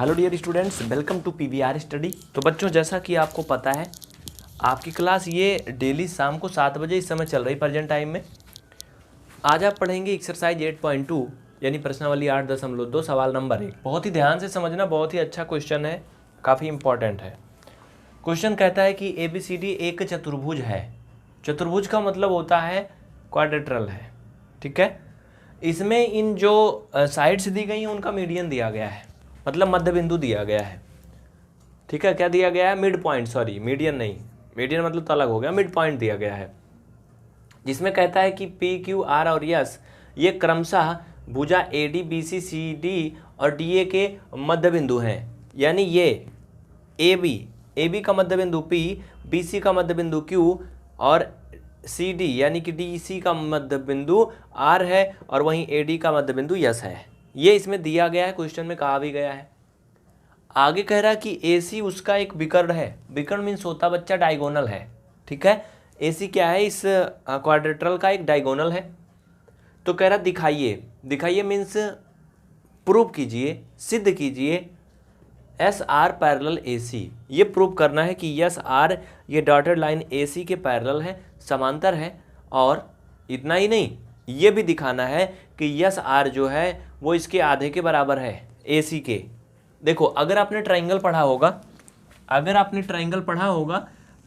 Hello dear students, welcome to PVR study. तो बच्चों, जैसा कि आपको पता है आपकी क्लास ये डेली शाम को 7 बजे इस समय चल रही प्रेजेंट टाइम में। आज आप पढ़ेंगे एक्सरसाइज 8.2 यानी प्रश्नावली 8.2 सवाल नंबर 1। बहुत ही ध्यान से समझना, बहुत ही अच्छा क्वेश्चन है, काफ़ी इंपॉर्टेंट है। क्वेश्चन कहता है कि ABCD एक चतुर्भुज है। चतुर्भुज का मतलब होता है क्वाड्रेट्रल है, ठीक है। इसमें इन जो साइड्स दी गई हैं उनका मीडियन दिया गया है, मतलब मध्य बिंदु दिया गया है, ठीक है। क्या दिया गया है? मिड पॉइंट, सॉरी मीडियन नहीं, मीडियन मतलब तो अलग हो गया, मिड पॉइंट दिया गया है, जिसमें कहता है कि PQR और S ये क्रमशः भुजा AD BC CD और DA के मध्य बिंदु हैं। यानी ये AB का मध्य बिंदु P, BC का मध्य बिंदु Q और CD यानी कि DC का मध्य बिंदु R है और वहीं AD का मध्य बिंदु S है। ये इसमें दिया गया है, क्वेश्चन में कहा भी गया है। आगे कह रहा है कि AC उसका एक विकर्ण है। विकर्ण मीन्स होता बच्चा डायगोनल है, ठीक है। AC क्या है? इस क्वाड्रेट्रल का एक डायगोनल है। तो कह रहा दिखाइए, दिखाइए मीन्स प्रूव कीजिए, सिद्ध कीजिए SR पैरेलल AC। ये प्रूव करना है कि SR ये डॉटेड लाइन AC के पैरेलल है, समांतर है। और इतना ही नहीं, ये भी दिखाना है कि SR जो है वो इसके आधे के बराबर है AC के। देखो, अगर आपने ट्रायंगल पढ़ा होगा,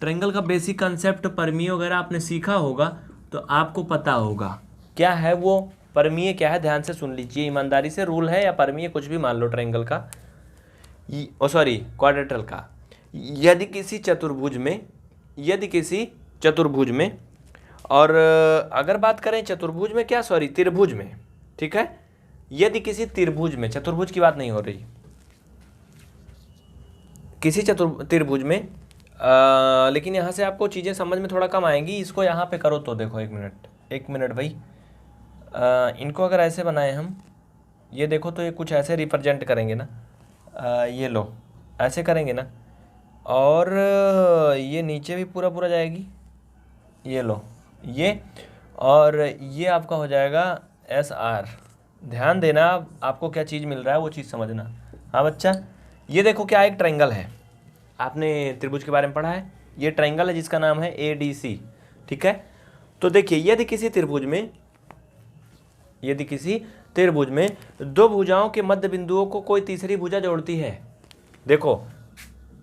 ट्रायंगल का बेसिक कंसेप्ट परिमेय वगैरह आपने सीखा होगा, तो आपको पता होगा क्या है वो परिमेय क्या है। ध्यान से सुन लीजिए, ईमानदारी से। रूल है या परिमेय कुछ भी मान लो, ट्रायंगल का क्वाड्रेट्रल का। यदि किसी चतुर्भुज में और अगर बात करें चतुर्भुज में क्या, सॉरी त्रिभुज में, ठीक है। यदि किसी त्रिभुज में, चतुर्भुज की बात नहीं हो रही, किसी त्रिभुज में लेकिन यहाँ से आपको चीज़ें समझ में थोड़ा कम आएंगी। इसको यहाँ पे करो तो देखो, एक मिनट भाई। इनको अगर ऐसे बनाए हम, ये देखो तो ये कुछ ऐसे रिप्रेजेंट करेंगे ना, ये लो ऐसे करेंगे ना, और ये नीचे भी पूरा जाएगी, ये लो ये, और ये आपका हो जाएगा SR। ध्यान देना, आपको क्या चीज़ मिल रहा है वो चीज़ समझना। हाँ बच्चा, ये देखो क्या एक ट्रायंगल है, आपने त्रिभुज के बारे में पढ़ा है। ये ट्रायंगल है जिसका नाम है ADC, ठीक है। तो देखिए, यदि किसी त्रिभुज में दो भुजाओं के मध्य बिंदुओं को कोई तीसरी भुजा जोड़ती है। देखो,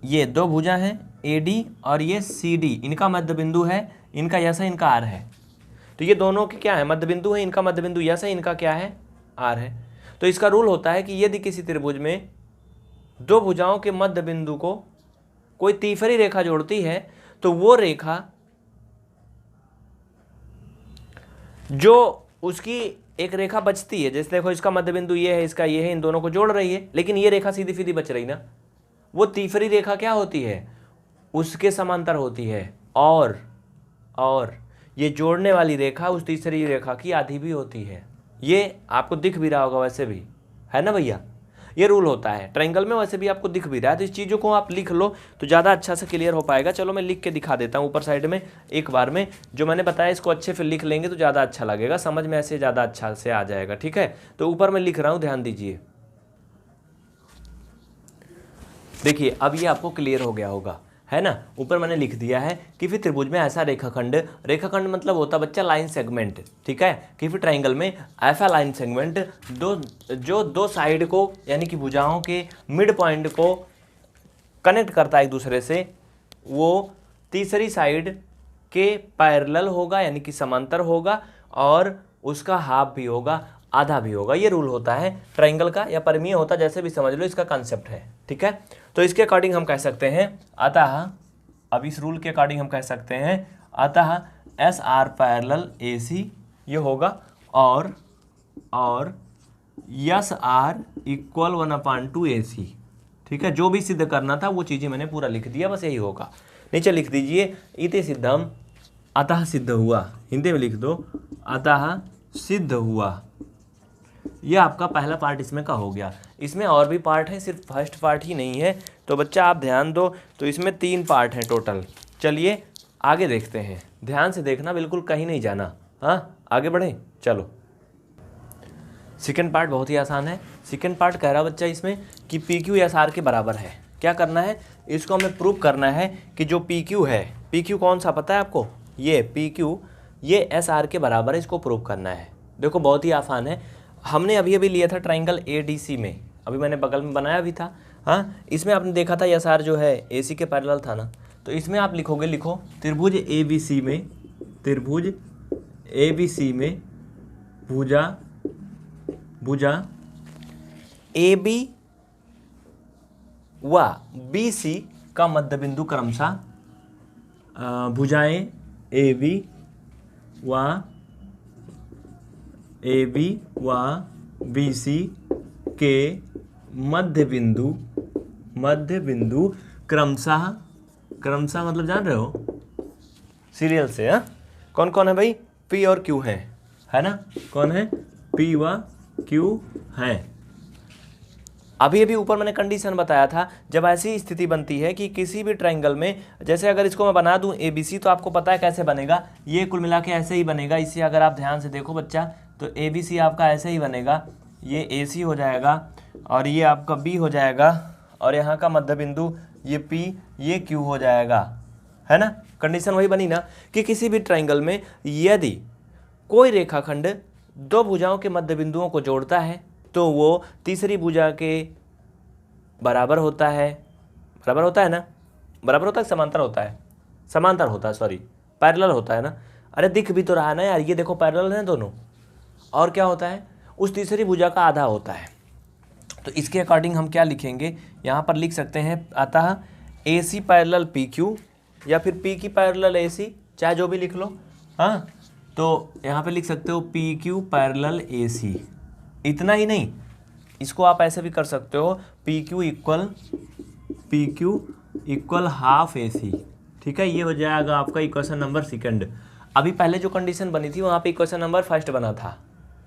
ये दो भुजा हैं AD और ये CD, इनका मध्य बिंदु है, इनका S है, इनका R है। तो ये दोनों के क्या है? मध्य बिंदु है। इनका मध्य बिंदु S है, इनका क्या है? R है। तो इसका रूल होता है कि यदि किसी त्रिभुज में दो भुजाओं के मध्य बिंदु को कोई तीसरी रेखा जोड़ती है, तो वो रेखा जो उसकी एक रेखा बचती है, जैसे देखो इसका मध्य बिंदु ये है, इसका ये है, इन दोनों को जोड़ रही है, लेकिन ये रेखा सीधी सीधी बच रही ना, वो तीसरी रेखा क्या होती है? उसके समांतर होती है। और ये जोड़ने वाली रेखा उस तीसरी रेखा की आधी भी होती है। ये आपको दिख भी रहा होगा, वैसे भी है ना भैया। ये रूल होता है ट्रायंगल में, वैसे भी आपको दिख भी रहा है। तो इस चीज़ों को आप लिख लो तो ज़्यादा अच्छा से क्लियर हो पाएगा। चलो मैं लिख के दिखा देता हूँ ऊपर साइड में एक बार में। जो मैंने बताया इसको अच्छे से लिख लेंगे तो ज़्यादा अच्छा लगेगा, समझ में ऐसे ज़्यादा अच्छा से आ जाएगा, ठीक है। तो ऊपर मैं लिख रहा हूँ, ध्यान दीजिए। देखिए, अब ये आपको क्लियर हो गया होगा, है ना। ऊपर मैंने लिख दिया है कि फिर त्रिभुज में ऐसा रेखाखंड मतलब होता बच्चा लाइन सेगमेंट, ठीक है। कि फिर ट्रायंगल में ऐसा लाइन सेगमेंट जो दो साइड को यानी कि भुजाओं के मिड पॉइंट को कनेक्ट करता है एक दूसरे से, वो तीसरी साइड के पैरेलल होगा यानी कि समांतर होगा, और उसका हाफ भी होगा, आधा भी होगा। ये रूल होता है ट्रायंगल का, या परिमेय होता, जैसे भी समझ लो, इसका कंसेप्ट है, ठीक है। तो इसके अकॉर्डिंग हम कह सकते हैं, अतः अब इस रूल के अकॉर्डिंग हम कह सकते हैं, अतः SR पैरेलल AC ये होगा, और SR इक्वल 1/2 AC, ठीक है। जो भी सिद्ध करना था वो चीज़ें मैंने पूरा लिख दिया, बस यही होगा। नीचे लिख दीजिए, इति सिद्धम, अतः सिद्ध हुआ। हिंदी में लिख दो, अतः सिद्ध हुआ। ये आपका पहला पार्ट इसमें का हो गया। इसमें और भी पार्ट है, सिर्फ फर्स्ट पार्ट ही नहीं है। तो बच्चा आप ध्यान दो, तो इसमें 3 पार्ट हैं टोटल। चलिए आगे देखते हैं, ध्यान से देखना, बिल्कुल कहीं नहीं जाना। हाँ, आगे बढ़ें, चलो। सेकेंड पार्ट बहुत ही आसान है। सेकेंड पार्ट कह रहा बच्चा इसमें कि पी क्यू एस आर के बराबर है। क्या करना है, इसको हमें प्रूव करना है कि जो पी क्यू है, पी क्यू कौन सा पता है आपको, ये पी क्यू ये एस आर के बराबर है, इसको प्रूव करना है। देखो बहुत ही आसान है, हमने अभी अभी लिया था ट्राइंगल ए डी सी में, अभी मैंने बगल में बनाया भी था। हाँ, इसमें आपने देखा था एस आर जो है ए सी के पैरेलल था ना, तो इसमें आप लिखोगे, लिखो त्रिभुज ए बी सी में, त्रिभुज ए बी सी में भुजा भुजा ए बी व बी सी का मध्य बिंदु क्रमशः भुजाएं ए बी व बी सी के मध्य बिंदु क्रमशः मतलब जान रहे हो सीरियल से। हाँ, कौन कौन है भाई, पी और क्यू है ना, कौन है, पी व क्यू है। अभी अभी ऊपर मैंने कंडीशन बताया था, जब ऐसी स्थिति बनती है कि किसी भी ट्रायंगल में, जैसे अगर इसको मैं बना दूं ए बी सी, तो आपको पता है कैसे बनेगा, ये कुल मिला के ऐसे ही बनेगा। इसे अगर आप ध्यान से देखो बच्चा, तो ए बी सी आपका ऐसे ही बनेगा, ये ए सी हो जाएगा और ये आपका बी हो जाएगा, और यहाँ का मध्य बिंदु ये पी, ये क्यू हो जाएगा, है ना। कंडीशन वही बनी ना कि किसी भी ट्रायंगल में यदि कोई रेखाखंड दो भुजाओं के मध्य बिंदुओं को जोड़ता है तो वो तीसरी भुजा के बराबर होता है। बराबर होता है ना, बराबर होता है, समांतर होता है, समांतर होता है, सॉरी पैरेलल होता है ना। अरे दिख भी तो रहा है ना यार, ये देखो पैरेलल है दोनों। और क्या होता है, उस तीसरी भुजा का आधा होता है। तो इसके अकॉर्डिंग हम क्या लिखेंगे, यहाँ पर लिख सकते हैं अतः ए सी पैरेलल पी क्यू, या फिर पी की पैरेलल ए सी, चाहे जो भी लिख लो। हाँ, तो यहाँ पे लिख सकते हो पी क्यू पैरेलल ए सी। इतना ही नहीं, इसको आप ऐसे भी कर सकते हो, पी क्यू इक्वल हाफ ए सी। ठीक है, ये हो जाएगा आपका इक्वेशन नंबर सेकंड। अभी पहले जो कंडीशन बनी थी वहाँ पे इक्वेशन नंबर फर्स्ट बना था,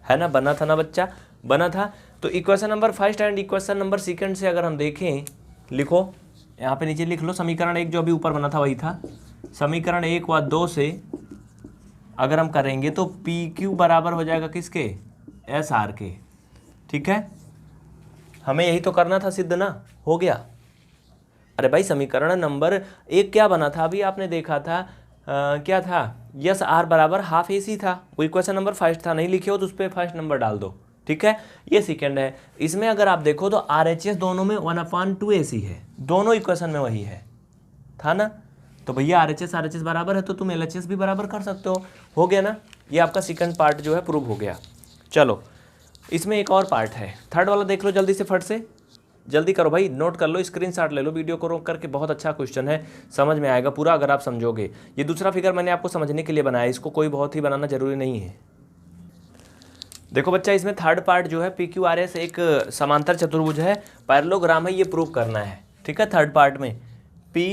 है ना, बना था ना बच्चा, बना था। तो equation number first and equation number second से अगर हम देखें, लिखो यहाँ पे नीचे लिख लो, समीकरण 1 जो अभी ऊपर बना था वही था। समीकरण 1 व 2 से अगर हम करेंगे तो पी क्यू बराबर हो जाएगा किसके, एस आर के। ठीक है, हमें यही तो करना था, सिद्ध ना हो गया। अरे भाई समीकरण नंबर 1 क्या बना था, अभी आपने देखा था, क्या था, यस आर बराबर हाफ ए सी था, वो इक्वेशन नंबर फर्स्ट था। नहीं लिखे हो तो उस पर फर्स्ट नंबर डाल दो। ठीक है, ये सेकंड है। इसमें अगर आप देखो तो आर एच एस दोनों में 1/2 ए सी है, दोनों इक्वेशन में वही है, था ना। तो भैया आर एच एस बराबर है तो तुम एल एच एस भी बराबर कर सकते हो गया ना। ये आपका सेकंड पार्ट जो है प्रूव हो गया। चलो इसमें एक और पार्ट है, थर्ड वाला देख लो जल्दी से, फट से जल्दी करो भाई, नोट कर लो, स्क्रीनशॉट ले लो वीडियो को रोक करके। बहुत अच्छा क्वेश्चन है, समझ में आएगा पूरा अगर आप समझोगे। ये दूसरा फिगर मैंने आपको समझने के लिए बनाया, इसको कोई बहुत ही बनाना जरूरी नहीं है। देखो बच्चा, इसमें थर्ड पार्ट जो है पी क्यू आर एस एक समांतर चतुर्भुज है, पैरेललोग्राम है, ये प्रूव करना है। ठीक है, थर्ड पार्ट में पी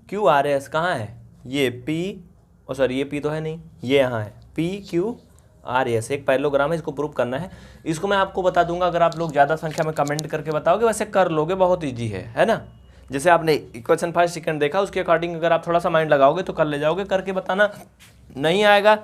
क्यू आर एस कहाँ है, ये पी, ओ सॉरी ये पी तो है नहीं, ये यहाँ है, पी क्यू आर एस एक पैरेललोग्राम है, इसको प्रूव करना है। इसको मैं आपको बता दूंगा, अगर आप लोग ज़्यादा संख्या में कमेंट करके बताओगे वैसे कर लोगे, बहुत ईजी है ना। जैसे आपने इक्वेशन फर्स्ट सेकंड देखा, उसके अकॉर्डिंग अगर आप थोड़ा सा माइंड लगाओगे तो कर ले जाओगे। करके बताना, नहीं आएगा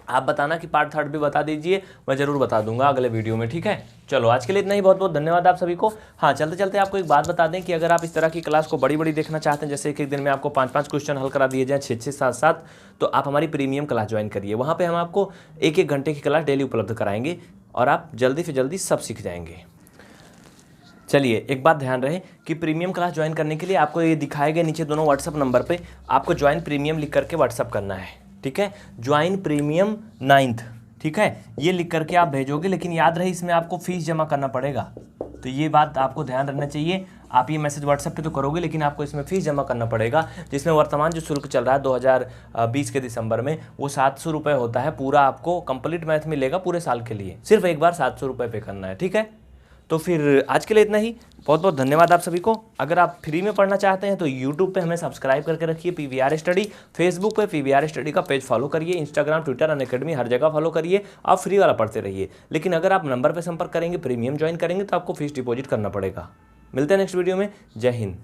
आप बताना कि पार्ट थर्ड भी बता दीजिए, मैं ज़रूर बता दूंगा अगले वीडियो में। ठीक है, चलो आज के लिए इतना ही, बहुत बहुत धन्यवाद आप सभी को। हाँ, चलते चलते आपको एक बात बता दें कि अगर आप इस तरह की क्लास को बड़ी बड़ी देखना चाहते हैं, जैसे एक दिन में आपको 5-5 क्वेश्चन हल करा दिए जाएँ, 6-6, 7-7, तो आप हमारी प्रीमियम क्लास ज्वाइन करिए। वहाँ पर हम आपको 1-1 घंटे की क्लास डेली उपलब्ध कराएंगे और आप जल्दी से जल्दी सब सीख जाएंगे। चलिए एक बात ध्यान रहे कि प्रीमियम क्लास ज्वाइन करने के लिए आपको ये दिखाए गए नीचे दोनों व्हाट्सअप नंबर पे आपको ज्वाइन प्रीमियम लिख करके व्हाट्सअप करना है। ठीक है, ज्वाइन प्रीमियम 9th, ठीक है, ये लिख करके आप भेजोगे। लेकिन याद रहे इसमें आपको फीस जमा करना पड़ेगा, तो ये बात आपको ध्यान रखना चाहिए। आप ये मैसेज व्हाट्सएप पे तो करोगे, लेकिन आपको इसमें फ़ीस जमा करना पड़ेगा, जिसमें वर्तमान जो शुल्क चल रहा है 2020 के दिसंबर में, वो 700 रुपये होता है। पूरा आपको कंप्लीट मैथ मिलेगा पूरे साल के लिए, सिर्फ एक बार 700 रुपये पे करना है। ठीक है, तो फिर आज के लिए इतना ही, बहुत बहुत धन्यवाद आप सभी को। अगर आप फ्री में पढ़ना चाहते हैं तो यूट्यूब पे हमें सब्सक्राइब करके रखिए पीवीआर स्टडी, फेसबुक पे पीवीआर स्टडी का पेज फॉलो करिए, इंस्टाग्राम, ट्विटर, अनअकैडमी हर जगह फॉलो करिए। आप फ्री वाला पढ़ते रहिए, लेकिन अगर आप नंबर पर संपर्क करेंगे, प्रीमियम ज्वाइन करेंगे तो आपको फीस डिपॉजिट करना पड़ेगा। मिलते हैं नेक्स्ट वीडियो में, जय हिंद।